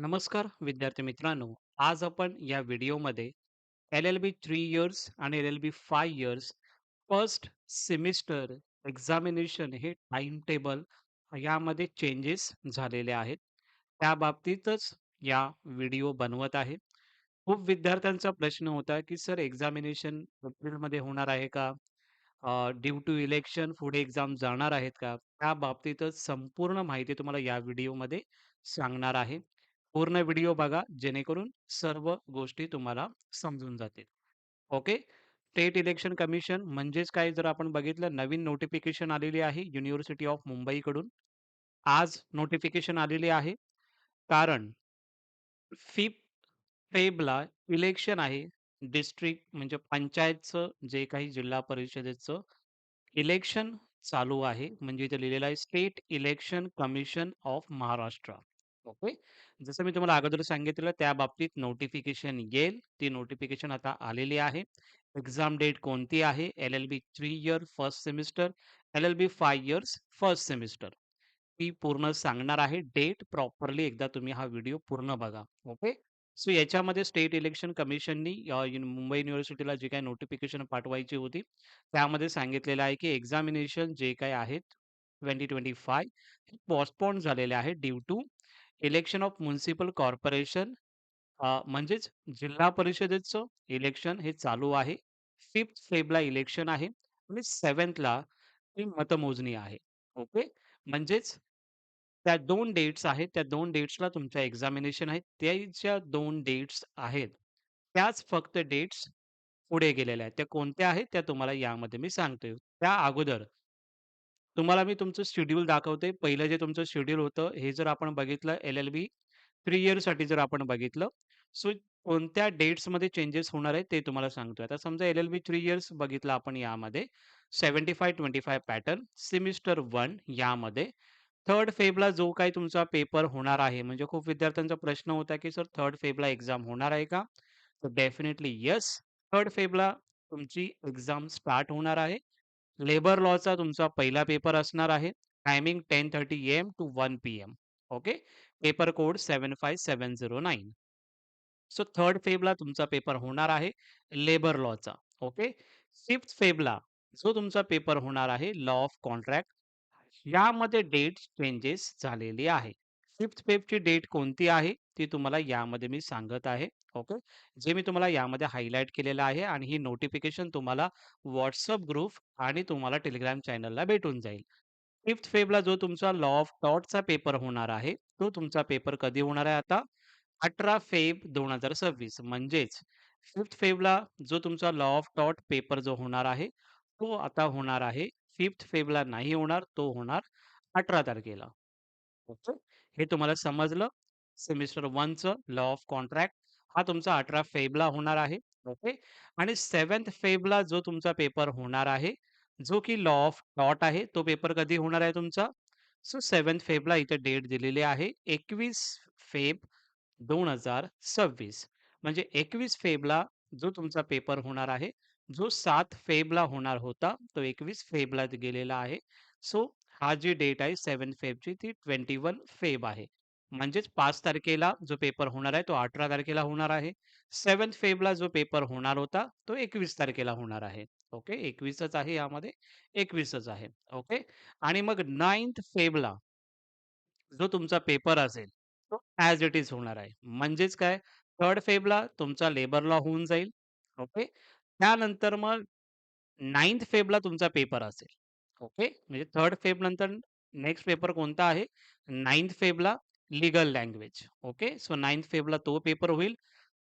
नमस्कार विद्यार्थी मित्रांनो. आज आपण या व्हिडिओमध्ये एल-एल-बी 3 इयर्स आणि LLB 5 years first semester examination हे टाइम टेबल यामध्ये चेंजेस झालेले आहेत. त्या बाबतीतच या व्हिडिओ बनवत आहे. खूप विद्यार्थ्यांचा प्रश्न होता, की सर एक्झामिनेशन एप्रिलमध्ये होणार आहे का? ड्यू टू इलेक्शन पुढे एक्झाम जाणार आहेत का? त्या बाबतीतच संपूर्ण माहिती तुम्हाला या व्हिडिओमध्ये सांगणार आहे. पूर्ण व्हिडिओ बघा जेणेकरून सर्व गोष्टी तुम्हाला समजून जातील. ओके. स्टेट इलेक्शन कमिशन म्हणजेच काय जर आपण बघितलं नवीन नोटिफिकेशन आलेली आहे युनिव्हर्सिटी ऑफ मुंबईकडून. आज नोटिफिकेशन आलेली आहे. कारण 5 फेबला इलेक्शन आहे. डिस्ट्रिक्ट म्हणजे पंचायतचं जे काही जिल्हा परिषदेचं इलेक्शन चालू आहे. म्हणजे इथे लिहिलेलं आहे state election commission of Maharashtra. Okay. जसं मी तुम्हाला अगोदर सांगितलेलं त्या बाबतीत नोटिफिकेशन येईल. ती नोटिफिकेशन आता आलेली आहे. एक्झाम डेट कोणती आहे? LLB 3 year first semester, LLB 5 years first semester. ती पूर्ण सांगणार आहे. डेट प्रॉपरली एकदा तुम्ही हा व्हिडिओ पूर्ण बघा. ओके. सो याच्यामध्ये स्टेट इलेक्शन कमिशननी मुंबई युनिव्हर्सिटीला जी काही नोटिफिकेशन पाठवायची होती, त्यामध्ये सांगितलेलं आहे, की एक्झामिनेशन जे काही आहेत 2025 हे पोस्टपोन झालेले आहे due to election of municipal corporation म्हणजेच जिल्हा परिषदेचं इलेक्शन हे चालू आहे. 5th फेबला इलेक्शन आहे आणि 7thला ही मतमोजणी आहे. ओके. म्हणजेच त्या 2 डेट्स आहेत. त्या 2 डेट्सला तुमचं एक्झामिनेशन आहे. त्या 2 डेट्स आहेत. त्याच फक्त डेट्स पुढे गेलेल्या आहेत. त्या कोणत्या आहेत त्या तुम्हाला यामध्ये मी सांगतोय. त्या अगोदर तुम्हाला मी तुमचं शेड्यूल दाखवतोय. पहिलं जे तुमचं शेड्यूल होतं, हे जर आपण बघितलं एल-एल-बी 3 इयर्ससाठी जर आपण बघितलं, सो कोणत्या डेट्समध्ये चेंजेस होणार आहेत ते तुम्हाला सांगतोय. आता समजा एल-एल-बी 3 इयर्स बघितलं आपण यामध्ये 75-25 पॅटर्न सेमिस्टर 1 यामध्ये 3rd फेबला जो काही तुमचा पेपर होणार आहे, म्हणजे खूप विद्यार्थ्यांचा प्रश्न होता, की सर 3rd फेबला एक्झाम होणार आहे का? तर डेफिनिटली येस. 3rd फेबला तुमची एक्झाम स्टार्ट होणार आहे. लेबर लॉचा तुमचा पहिला पेपर असणार आहे. Timing 10:30 AM to 1 PM. Okay. Paper code 75709. So 3rd फेबला तुमचा पेपर होणार आहे लेबर लॉचा. ओके. 5th फेबला जो तुमचा पेपर होणार आहे लॉ ऑफ कॉन्ट्रॅक्ट यामध्ये डेट चेंजेस झालेली आहे. 5th फेबची डेट कोणती आहे ती तुम्हाला यामध्ये मी सांगत आहे. ओके. जे मी तुम्हाला यामध्ये हायलाइट केलेलं आहे आणि ही नोटिफिकेशन तुम्हाला WhatsApp ग्रुप आणि तुम्हाला टेलिग्राम चॅनलला भेटून जाईल. 5th फेबला जो तुमचा लॉ ऑफ टॉटचा पेपर होणार आहे, तो तुमचा पेपर कधी होणार आहे आता? 18 फेब 2026 म्हणजेच 5th फेबला जो तुमचा लॉ ऑफ टॉट पेपर जो होणार आहे, तो आता होणार आहे 5th फेबला नाही होणार, तो होणार 18 तारखेला. ओके. हे तुम्हाला समजलं. सेमिस्टर 1चं लॉ ऑफ कॉन्ट्रॅक्ट हा तुमचा 18 फेबला होणार आहे. ओके. आणि 7th फेबला जो तुमचा पेपर होणार आहे, जो की लॉ ऑफ टॉट आहे, तो पेपर कधी होणार आहे तुमचा? सो 7th फेबला इथे डेट दिलेली आहे 21 फेब 2026. म्हणजे 21 फेबला जो तुमचा पेपर होणार आहे, जो 7 फेबला होणार होता, तो 21 फेबला गेलेला आहे. सो हा जी डेट आहे 7 फेबची ती 21 फेब आहे. म्हणजेच 5 तारखेला जो पेपर होणार आहे, तो 18 तारखेला होणार आहे. 7 फेबला जो पेपर होणार होता, तो 21 तारखेला होणार आहे. ओके. 21च आहे यामध्ये, 21च आहे. ओके. आणि मग 9th फेबला जो तुमचा पेपर असेल, तो ॲज इट इज होणार आहे. म्हणजेच काय 3rd फेबला तुमचा लेबर लॉ होऊन जाईल. ओके. त्यानंतर मग 9th फेबला तुमचा पेपर असेल. ओके. म्हणजे 3rd फेब नंतर नेक्स्ट पेपर कोणता आहे? 9th फेबला legal language. Okay. So 9th फेबला तो पेपर होईल.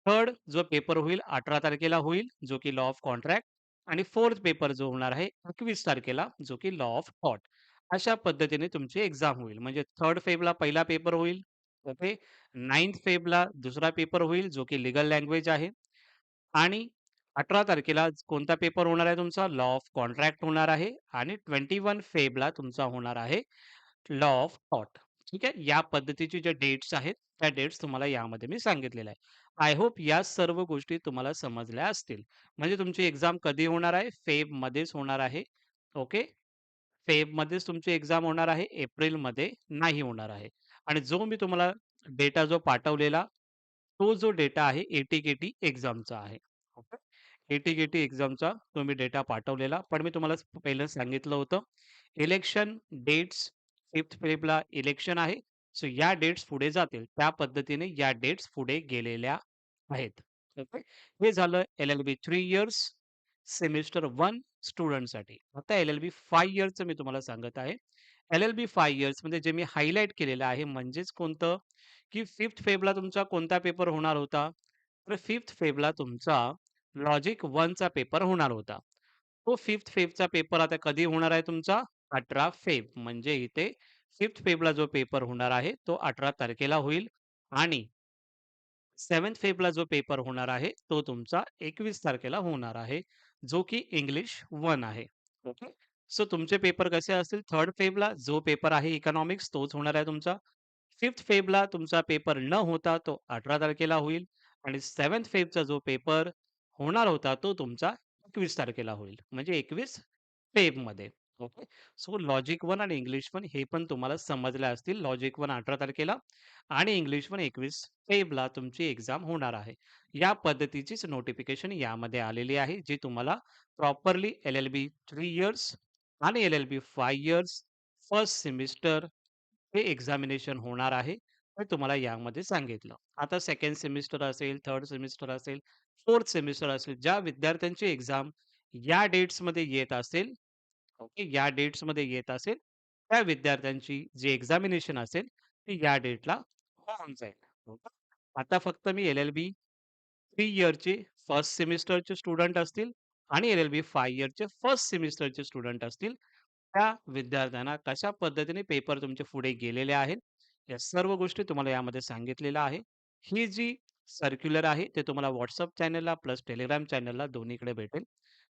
3rd जो पेपर होईल 18 तारखेला होईल, जो की लॉ ऑफ कॉन्ट्रॅक्ट आणि 4th पेपर जो होणार आहे 21 तारखेला, जो की लॉ ऑफ थॉट. अशा पद्धतीने तुमची एक्झाम होईल. म्हणजे 3rd फेबला पहिला पेपर होईल. ओके. 9th फेबला दुसरा पेपर होईल, जो की लीगल लँग्वेज आहे. आणि 18 तारखेला कोणता पेपर होणार आहे तुमचा? लॉ ऑफ कॉन्ट्रॅक्ट होणार आहे आणि 21 फेबला तुमचा होणार आहे लॉ ऑफ थॉट. ठीक आहे. या पद्धतीचे जे डेट्स आहेत, त्या डेट्स तुम्हाला यामध्ये मी सांगितलेल्या आहे. आय होप या सर्व गोष्टी तुम्हाला समजल्या असतील. म्हणजे तुमची एक्झाम कधी होणार आहे? फेबमध्येच होणार आहे. ओके. फेबमध्येच तुमची एक्झाम होणार आहे. एप्रिलमध्ये नाही होणार आहे. आणि जो मी तुम्हाला डेटा जो पाठवलेला, तो जो डेटा आहे ए-टी-के-टी एक्झामचा आहे. ओके. ए-टी-के-टी एक्झामचा तुम्ही डेटा पाठवलेला. पण मी तुम्हाला पहिलं सांगितलं होतं, इलेक्शन डेट्स 5th फेबला इलेक्शन आहे. सो या डेट्स पुढे जातील. त्या पद्धतीने या डेट्स पुढे गेलेल्या आहेत. ओके. हे झालं एल-एल-बी 3 इयर्स सेमिस्टर 1 स्टुडंटसाठी. आता एल-एल-बी 5 इयर्सचं मी तुम्हाला सांगत आहे. एल-एल-बी 5 इयर्स म्हणजे जे मी हायलाइट केलेलं आहे म्हणजेच कोणतं, की 5th फेबला तुमचा कोणता पेपर होणार होता? तर 5th फेबला तुमचा लॉजिक 1चा पेपर होणार होता. तो 5th फेबचा पेपर आता कधी होणार आहे तुमचा? 18 फेब. म्हणजे इथे 5th फेबला जो पेपर होणार आहे, तो 18 तारखेला होईल आणि 7th फेबला जो पेपर होणार आहे, तो तुमचा 21 तारखेला होणार आहे, जो की इंग्लिश 1 आहे. ओके. सो तुमचे पेपर कसे असतील? 3rd फेबला जो पेपर आहे इकॉनॉमिक्स तोच होणार आहे तुमचा. 5th फेबला तुमचा पेपर न होता तो 18 तारखेला होईल आणि 7th फेबचा जो पेपर होणार होता, तो तुमचा 21 तारखेला होईल. म्हणजे 21 फेबमध्ये. ओके. सो लॉजिक 1 आणि इंग्लिश 1 हे पण तुम्हाला समजले असतील. लॉजिक 1 18 तारखेला आणि इंग्लिश 1 21 फेबला तुमची एक्झाम होणार आहे. या पद्धतीचीच नोटिफिकेशन यामध्ये आलेली आहे, जी तुम्हाला प्रॉपरली एल-एल-बी 3 इयर्स आणि एल-एल-बी 5 इयर्स फर्स्ट सेमिस्टर हे एक्झामिनेशन होणार आहे. हे तुम्हाला यामध्ये सांगितलं. आता सेकंड सेमिस्टर असेल, थर्ड सेमिस्टर असेल, फोर्थ सेमिस्टर असेल, ज्या विद्यार्थ्यांची एक्झाम या डेट्समध्ये येत असेल, ओके, या डेट्समध्ये येत असेल, त्या विद्यार्थ्यांची जी एक्झामिनेशन असेल, ती या डेटला होऊन जाईल. ओके. आता फक्त मी एल-एल-बी 3 इयरचे फर्स्ट सेमिस्टरचे स्टुडंट असतील आणि एल-एल-बी 5 इयरचे फर्स्ट सेमिस्टरचे स्टुडंट असतील, त्या विद्यार्थ्यांना कशा पद्धतीने पेपर तुमचे पुढे गेलेले आहेत, या सर्व गोष्टी तुम्हाला यामध्ये सांगितलेल्या आहे. ही जी सर्क्युलर आहे, ते तुम्हाला WhatsApp चॅनलला प्लस Telegram चॅनलला दोन्हीकडे भेटेल.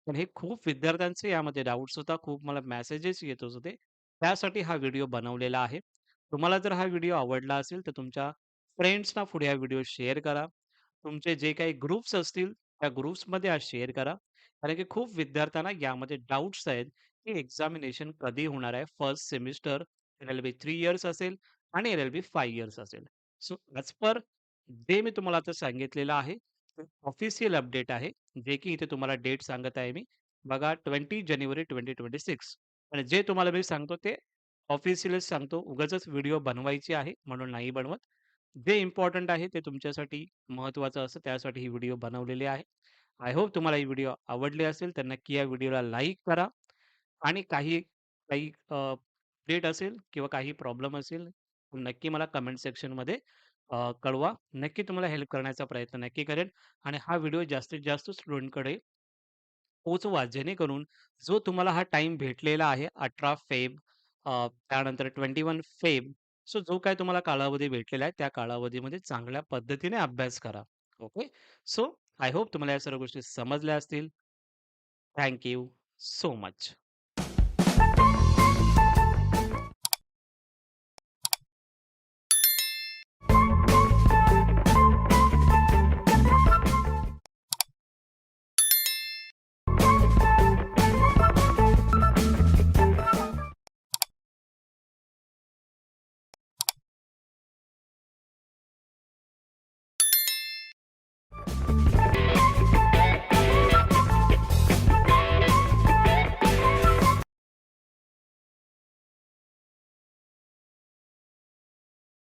पण हे खूप विद्यार्थ्यांचे यामध्ये डाउट्स होता. खूप मला मेसेजेस येत होते. त्यासाठी हा व्हिडिओ बनवलेला आहे. तुम्हाला जर हा व्हिडिओ आवडला असेल, तर तुमच्या फ्रेंड्सना पुढे हा व्हिडिओ शेअर करा. तुमचे जे काही ग्रुप्स असतील, त्या ग्रुप्समध्ये हा शेअर करा. कारण की खूप विद्यार्थ्यांना यामध्ये डाउट्स आहेत, की एक्झामिनेशन कधी होणार आहे? फर्स्ट सेमिस्टर एल-एल-बी 3 इयर्स असेल आणि एल-एल-बी 5 इयर्स असेल. सो ॲज पर जे मी तुम्हाला आता सांगितलेलं आहे, ते ऑफिशियल अपडेट आहे. जे की इथे तुम्हाला डेट सांगत आहे मी. बघा 20 जानेवारी 2026 आणि जे तुम्हाला मी सांगतो ते ऑफिशियलच सांगतो. उगाचच व्हिडिओ बनवायची आहे म्हणून नाही बनवत. जे इम्पोर्टंट आहे ते तुमच्यासाठी महत्त्वाचं असतं त्यासाठी ही व्हिडिओ बनवलेली आहे. आय होप तुम्हाला ही व्हिडिओ आवडली असेल तर नक्की या व्हिडिओला लाईक करा आणि काही काही अपडेट असेल किंवा काही प्रॉब्लेम असेल, तर नक्की मला कमेंट सेक्शनमध्ये कळवा. नक्की तुम्हाला हेल्प करण्याचा प्रयत्न नक्की करेन आणि हा व्हिडिओ जास्तीत जास्त स्टुडंटकडे पोहोचवा. जेणेकरून जो तुम्हाला हा टाईम भेटलेला आहे 18 फेब त्यानंतर 21 फेब सो जो काही तुम्हाला कालावधी भेटलेला आहे, त्या कालावधीमध्ये चांगल्या पद्धतीने अभ्यास करा. ओके. सो आय होप तुम्हाला या सर्व गोष्टी समजल्या असतील. Thank you so much.